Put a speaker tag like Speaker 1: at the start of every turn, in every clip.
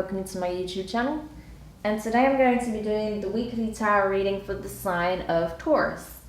Speaker 1: welcome to my YouTube channel. And today I'm going to be doing the weekly tarot reading for the sign of Taurus.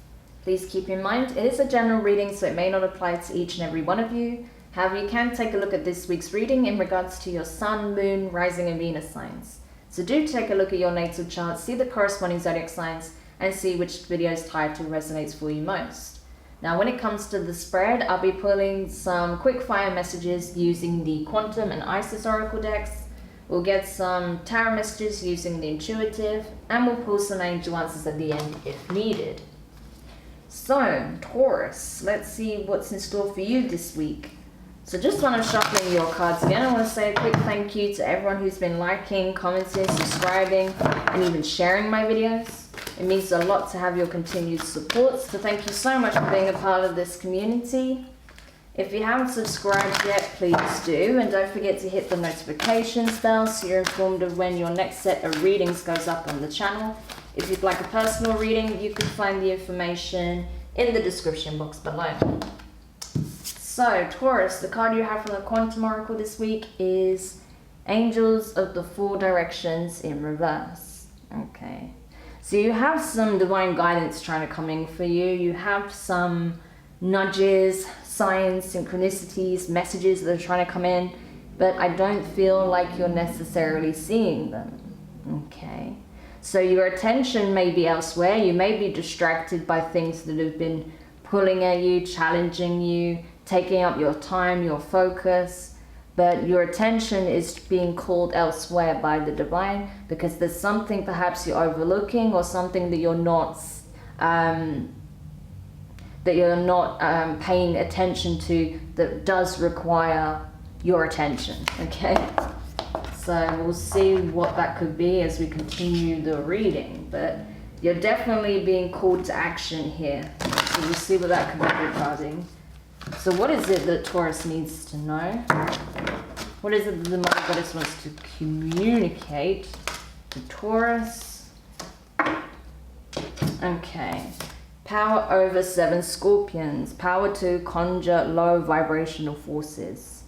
Speaker 1: Please keep in mind, it is a general reading, so it may not apply to each and every one of you. However, you can take a look at this week's reading in regards to your Sun, Moon, Rising and Venus signs. So do take a look at your natal chart, see the corresponding zodiac signs, and see which video's title resonates for you most. Now, when it comes to the spread, I'll be pulling some quick fire messages using the Quantum and Isis Oracle decks. We'll get some tarot messages using the Intuitive, and we'll pull some angel answers at the end if needed. So, Taurus, let's see what's in store for you this week. So just when I'm shuffling your cards again, I want to say a quick thank you to everyone who's been liking, commenting, subscribing, and even sharing my videos. It means a lot to have your continued support, so thank you so much for being a part of this community. If you haven't subscribed yet, please do, and don't forget to hit the notifications bell so you're informed of when your next set of readings goes up on the channel. If you'd like a personal reading, you can find the information in the description box below. So, Taurus, the card you have from the Quantum Oracle this week is Angels of the Four Directions in reverse. Okay. So you have some divine guidance trying to come in for you. You have some nudges, signs, synchronicities, messages that are trying to come in, but I don't feel like you're necessarily seeing them. Okay. So your attention may be elsewhere. You may be distracted by things that have been pulling at you, challenging you, taking up your time, your focus. But your attention is being called elsewhere by the divine because there's something perhaps you're overlooking or something that you're not paying attention to that does require your attention. Okay, so we'll see what that could be as we continue the reading. But you're definitely being called to action here. So we'll see what that could be regarding. So what is it that Taurus needs to know? What is it that the Mother Goddess wants to communicate to Taurus? Okay. Power over 7 scorpions. Power to conjure low vibrational forces.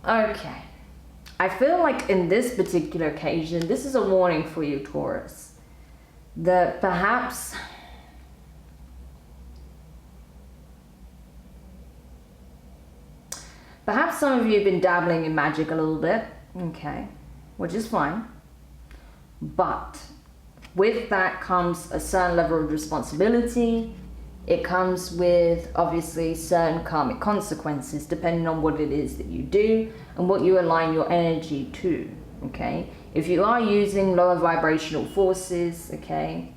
Speaker 1: Okay. I feel like in this particular occasion, this is a warning for you, Taurus. That perhaps some of you have been dabbling in magic a little bit, okay, which is fine. But with that comes a certain level of responsibility. It comes with, obviously, certain karmic consequences, depending on what it is that you do and what you align your energy to, okay? If you are using lower vibrational forces, okay,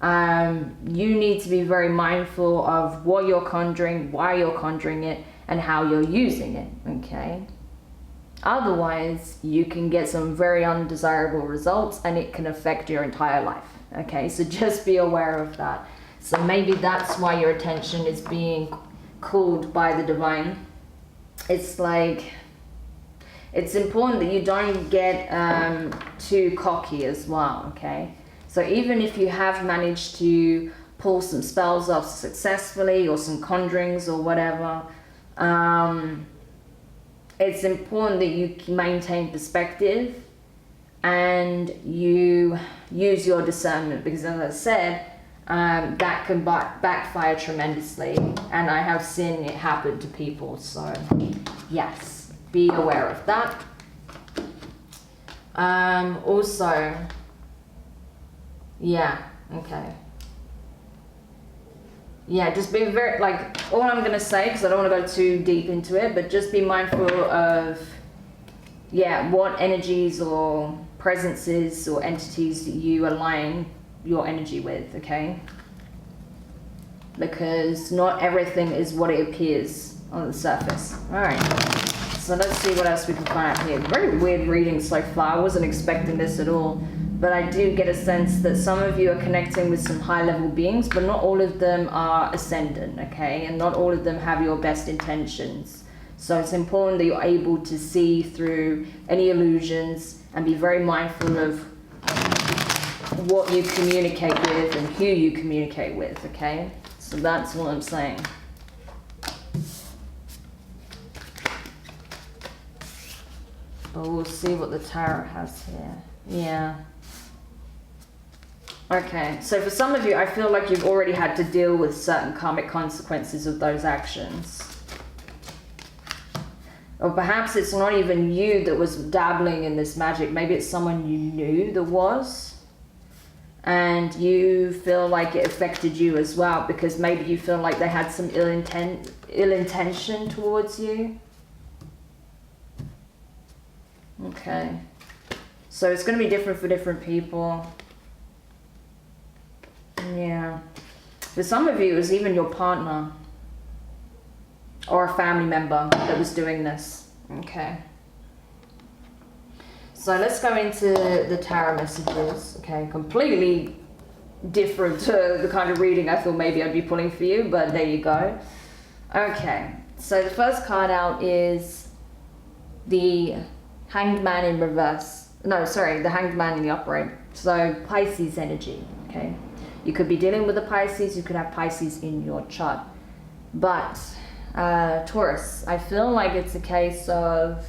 Speaker 1: you need to be very mindful of what you're conjuring, why you're conjuring it, and how you're using it, okay? Otherwise, you can get some very undesirable results and it can affect your entire life, okay? So just be aware of that. So maybe that's why your attention is being called by the divine. It's like, it's important that you don't get too cocky as well, okay? So even if you have managed to pull some spells off successfully or some conjurings or whatever, it's important that you maintain perspective and you use your discernment because, as I said, that can backfire tremendously, and I have seen it happen to people. So yes, be aware of that. Also, yeah, okay. Yeah, just be very, like, all I'm going to say, because I don't want to go too deep into it, but just be mindful of, yeah, what energies or presences or entities that you align your energy with, okay? Because not everything is what it appears on the surface. Alright, so let's see what else we can find out here. Very weird reading so far. I wasn't expecting this at all. But I do get a sense that some of you are connecting with some high-level beings, but not all of them are ascendant, okay? And not all of them have your best intentions. So it's important that you're able to see through any illusions and be very mindful of what you communicate with and who you communicate with, okay? So that's what I'm saying. But we'll see what the tarot has here. Yeah. Okay, so for some of you, I feel like you've already had to deal with certain karmic consequences of those actions. Or perhaps it's not even you that was dabbling in this magic. Maybe it's someone you knew that was. And you feel like it affected you as well, because maybe you feel like they had some ill intention towards you. Okay. So it's going to be different for different people. Yeah. For some of you, it was even your partner or a family member that was doing this. Okay. So let's go into the tarot messages. Okay, completely different to the kind of reading I thought maybe I'd be pulling for you, but there you go. Okay, so the first card out is the Hanged Man in reverse. No, sorry, the Hanged Man in the upright. So Pisces energy, okay? You could be dealing with a Pisces, you could have Pisces in your chart. But Taurus, I feel like it's a case of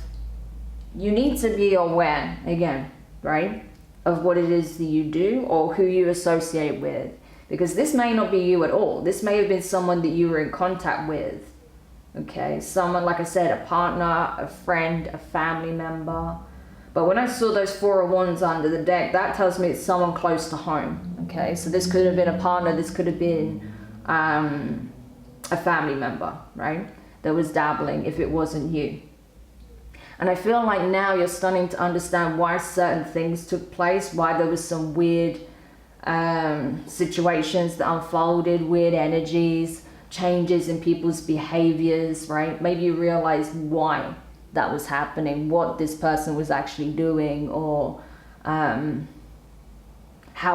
Speaker 1: you need to be aware, again, right, of what it is that you do or who you associate with. Because this may not be you at all. This may have been someone that you were in contact with. Okay, someone, like I said, a partner, a friend, a family member. But when I saw those Four of Wands under the deck, that tells me it's someone close to home. Okay, so this could have been a partner, this could have been a family member, right, that was dabbling if it wasn't you. And I feel like now you're starting to understand why certain things took place, why there was some weird situations that unfolded, weird energies, changes in people's behaviors, right? Maybe you realized why that was happening, what this person was actually doing, or how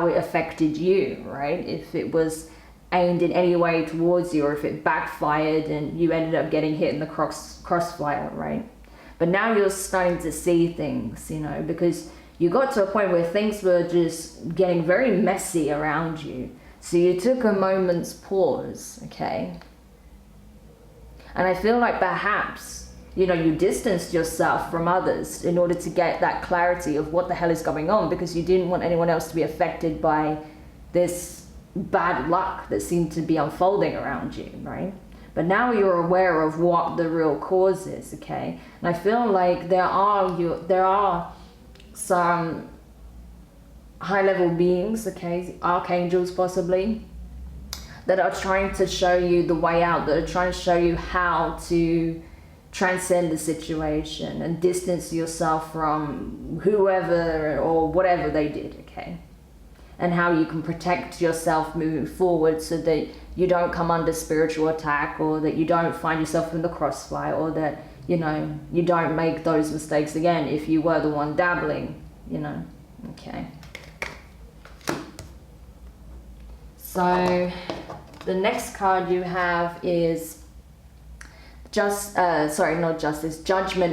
Speaker 1: it affected you, right? If it was aimed in any way towards you, or if it backfired and you ended up getting hit in the crossfire, right? But now you're starting to see things, you know, because you got to a point where things were just getting very messy around you. So you took a moment's pause, okay? And I feel like perhaps, you know, you distanced yourself from others in order to get that clarity of what the hell is going on, because you didn't want anyone else to be affected by this bad luck that seemed to be unfolding around you, right? But now you're aware of what the real cause is, okay? And I feel like there are some high-level beings, okay, archangels possibly, that are trying to show you the way out, that are trying to show you how to transcend the situation and distance yourself from whoever or whatever they did, okay? And how you can protect yourself moving forward so that you don't come under spiritual attack, or that you don't find yourself in the crossfire, or that, you know, you don't make those mistakes again if you were the one dabbling, you know, okay. So the next card you have is Judgment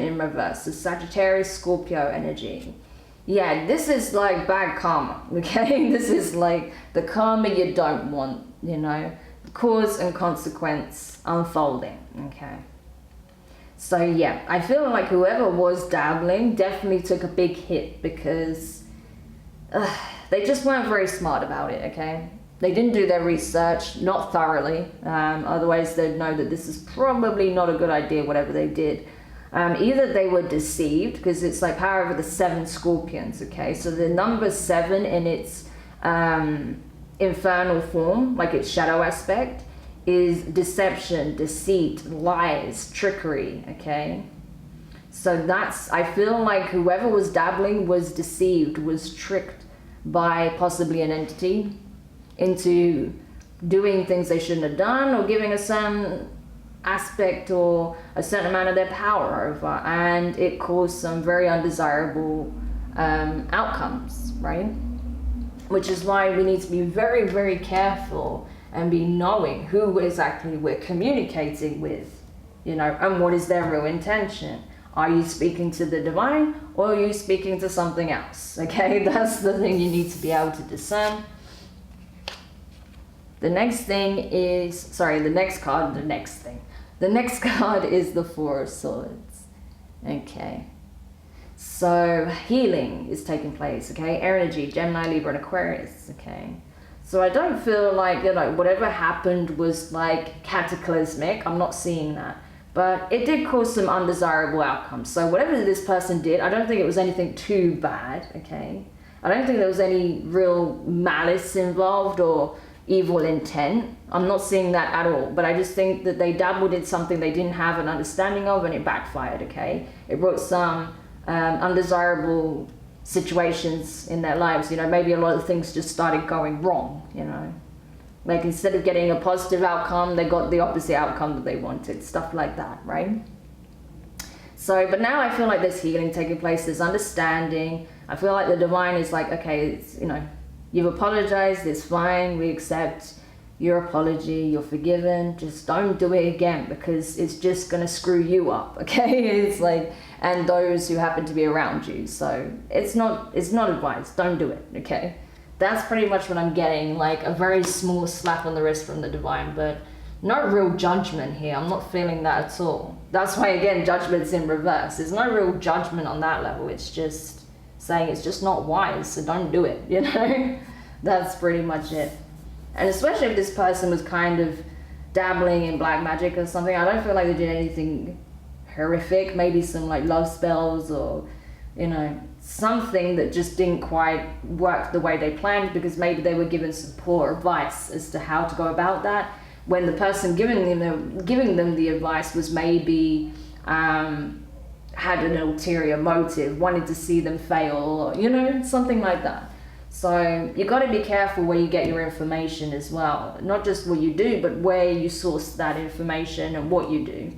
Speaker 1: in reverse, the Sagittarius Scorpio energy. Yeah, this is like bad karma, okay? This is like the karma you don't want, you know, cause and consequence unfolding, okay? So yeah, I feel like whoever was dabbling definitely took a big hit, because they just weren't very smart about it, okay? They didn't do their research, not thoroughly, otherwise they'd know that this is probably not a good idea, whatever they did. Either they were deceived, because it's like power over the 7 scorpions, okay? So the number 7 in its infernal form, like its shadow aspect, is deception, deceit, lies, trickery, okay? So that's, I feel like whoever was dabbling was deceived, was tricked by possibly an entity into doing things they shouldn't have done, or giving a certain aspect or a certain amount of their power over, and it caused some very undesirable outcomes, right? Which is why we need to be very, very careful and be knowing who exactly we're communicating with, you know, and what is their real intention. Are you speaking to the divine, or are you speaking to something else? Okay, that's the thing you need to be able to discern. The next thing is, the next card is the Four of Swords. Okay. So healing is taking place, okay? Energy, Gemini, Libra, and Aquarius, okay? So I don't feel like, you know, whatever happened was like cataclysmic. I'm not seeing that. But it did cause some undesirable outcomes. So whatever this person did, I don't think it was anything too bad, okay? I don't think there was any real malice involved or evil intent. I'm not seeing that at all. But I just think that they dabbled in something they didn't have an understanding of, and it backfired, okay? It brought some undesirable situations in their lives. You know, maybe a lot of things just started going wrong, you know? Like instead of getting a positive outcome, they got the opposite outcome that they wanted, stuff like that, right? So, but now I feel like there's healing taking place, there's understanding. I feel like the divine is like, okay, it's, you know, you've apologized, it's fine, we accept your apology, you're forgiven, just don't do it again because it's just gonna screw you up, okay? It's like, and those who happen to be around you. So it's not advice, don't do it, okay? That's pretty much what I'm getting, like a very small slap on the wrist from the divine, but no real judgment here. I'm not feeling that at all. That's why, again, judgment's in reverse. There's no real judgment on that level. It's just saying it's just not wise, so don't do it, you know? That's pretty much it. And especially if this person was kind of dabbling in black magic or something, I don't feel like they did anything horrific. Maybe some like love spells or, you know, something that just didn't quite work the way they planned, because maybe they were given some poor advice as to how to go about that, when the person giving them the advice was maybe had an ulterior motive, wanted to see them fail, or, you know, something like that. So you got to be careful where you get your information as well, not just what you do, but where you source that information and what you do,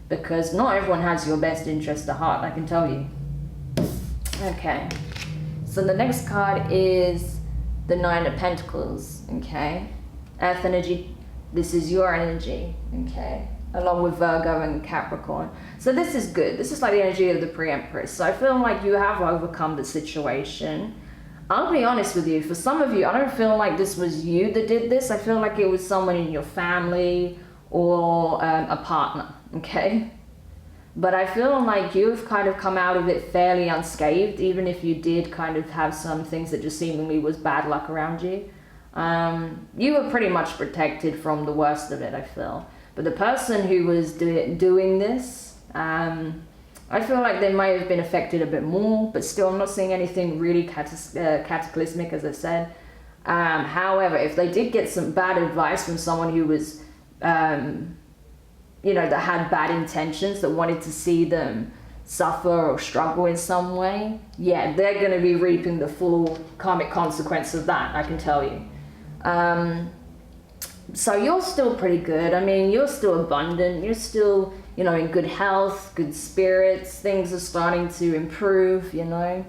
Speaker 1: because not everyone has your best interest at heart, I can tell you. Okay, so the next card is the Nine of Pentacles, okay? Earth energy, this is your energy, okay? Along with Virgo and Capricorn. So this is good. This is like the energy of the pre-empress. So I feel like you have overcome the situation. I'll be honest with you, for some of you, I don't feel like this was you that did this. I feel like it was someone in your family or a partner, okay? But I feel like you've kind of come out of it fairly unscathed, even if you did kind of have some things that just seemingly was bad luck around you. You were pretty much protected from the worst of it, I feel. But the person who was doing this, I feel like they might have been affected a bit more, but still I'm not seeing anything really cataclysmic, as I said. However, if they did get some bad advice from someone who was, you know, that had bad intentions, that wanted to see them suffer or struggle in some way, yeah, they're going to be reaping the full karmic consequence of that, I can tell you. So you're still pretty good. I mean, you're still abundant. You're still, you know, in good health, good spirits. Things are starting to improve, you know.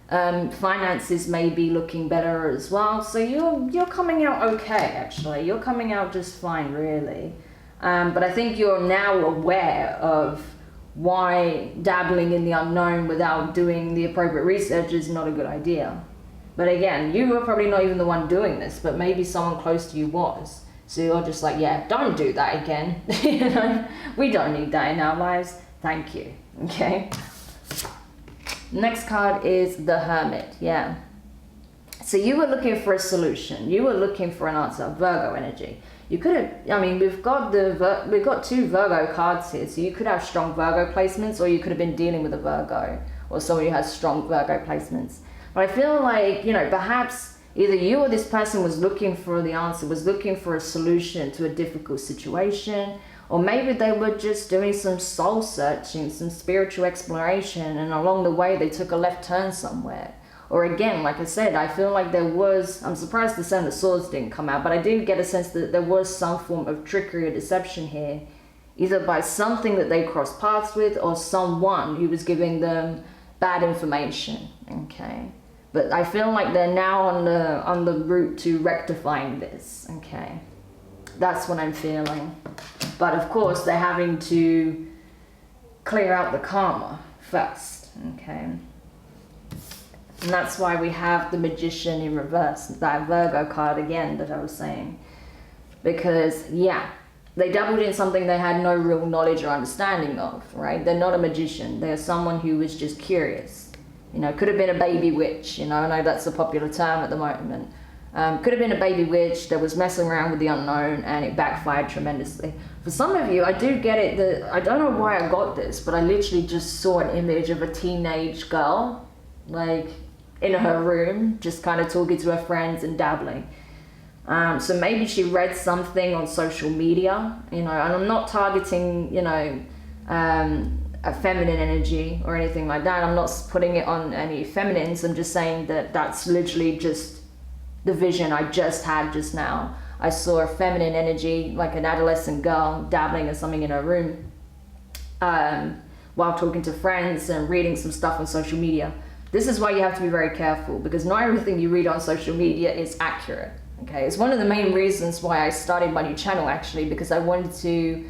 Speaker 1: Finances may be looking better as well. So you're coming out okay, actually. You're coming out just fine, really. But I think you're now aware of why dabbling in the unknown without doing the appropriate research is not a good idea. But again, you were probably not even the one doing this, but maybe someone close to you was. So you're just like, yeah, don't do that again. You know, we don't need that in our lives. Thank you. Okay. Next card is the Hermit. Yeah. So you were looking for a solution. You were looking for an answer. Virgo energy. You could have, I mean, we've got two Virgo cards here. So you could have strong Virgo placements, or you could have been dealing with a Virgo or someone who has strong Virgo placements. But I feel like, you know, perhaps either you or this person was looking for the answer, was looking for a solution to a difficult situation, or maybe they were just doing some soul searching, some spiritual exploration, and along the way they took a left turn somewhere. Or again, like I said, I feel like there was, I'm surprised the Seven of Swords didn't come out, but I did get a sense that there was some form of trickery or deception here, either by something that they crossed paths with or someone who was giving them bad information, okay? But I feel like they're now on the route to rectifying this, okay? That's what I'm feeling. But of course, they're having to clear out the karma first, okay? And that's why we have the Magician in reverse, that Virgo card again that I was saying. Because, yeah, they dabbled in something they had no real knowledge or understanding of, right? They're not a magician. They're someone who was just curious. You know, could have been a baby witch, you know, I know that's a popular term at the moment. Could have been a baby witch that was messing around with the unknown and it backfired tremendously. For some of you, I do get it that, I don't know why I got this, but I literally just saw an image of a teenage girl, like in her room, just kind of talking to her friends and dabbling. So maybe she read something on social media, you know, and I'm not targeting, you know, a feminine energy or anything like that. I'm not putting it on any feminines. I'm just saying that that's literally just the vision I just had just now. I saw a feminine energy, like an adolescent girl dabbling in something in her room while talking to friends and reading some stuff on social media. This is why you have to be very careful, because not everything you read on social media is accurate. Okay, it's one of the main reasons why I started my new channel, actually, because I wanted to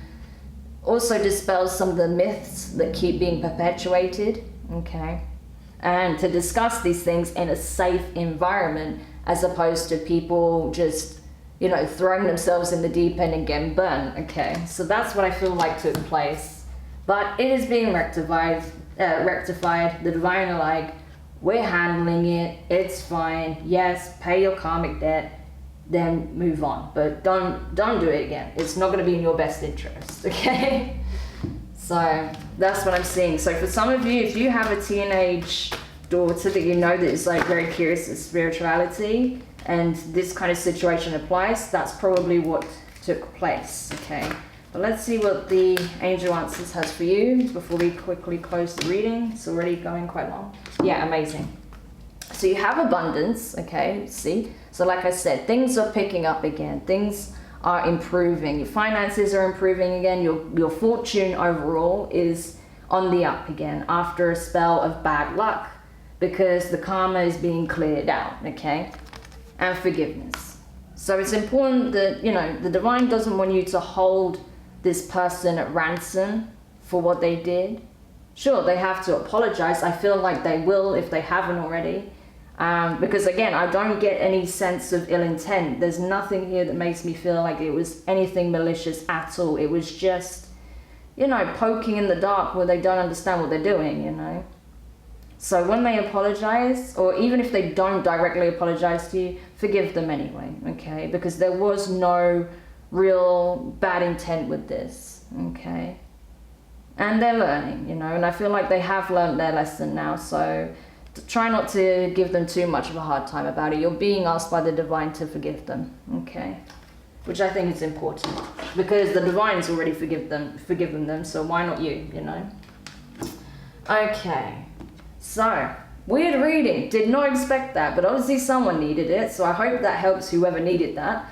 Speaker 1: also dispel some of the myths that keep being perpetuated, okay, and to discuss these things in a safe environment, as opposed to people just, you know, throwing themselves in the deep end and getting burnt. Okay, so that's what I feel like took place, but it is being rectified. The divine are like, we're handling it, it's fine, yes, pay your karmic debt, then move on, but don't do it again. It's not going to be in your best interest, okay? So that's what I'm seeing. So for some of you, if you have a teenage daughter that you know that is like very curious of spirituality and this kind of situation applies, that's probably what took place, okay? But let's see what the Angel Answers has for you before we quickly close the reading. It's already going quite long. Yeah, amazing. So you have abundance, okay, see? So like I said, things are picking up again. Things are improving. Your finances are improving again. Your fortune overall is on the up again after a spell of bad luck, because the karma is being cleared out, okay? And forgiveness. So it's important that, you know, the divine doesn't want you to hold this person at ransom for what they did. Sure, they have to apologize. I feel like they will if they haven't already. Because again, I don't get any sense of ill intent. There's nothing here that makes me feel like it was anything malicious at all. It was just, you know, poking in the dark where they don't understand what they're doing, you know. So when they apologize, or even if they don't directly apologize to you, forgive them anyway, okay? Because there was no real bad intent with this, okay? And they're learning, you know, and I feel like they have learned their lesson now, so try not to give them too much of a hard time about it. You're being asked by the divine to forgive them, okay? Which I think is important, because the divine's already forgiven them, so why not you, you know? Okay, so weird reading. Did not expect that, but obviously someone needed it, so I hope that helps whoever needed that.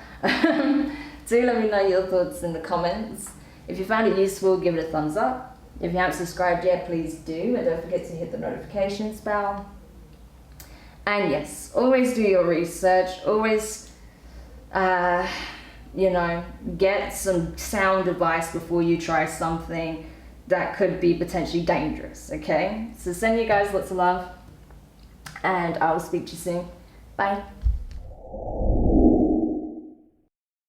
Speaker 1: Do let me know your thoughts in the comments. If you found it useful, give it a thumbs up. If you haven't subscribed yet, please do, and don't forget to hit the notifications bell. And yes, always do your research. Always, you know, get some sound advice before you try something that could be potentially dangerous, okay? So send you guys lots of love, and I will speak to you soon. Bye.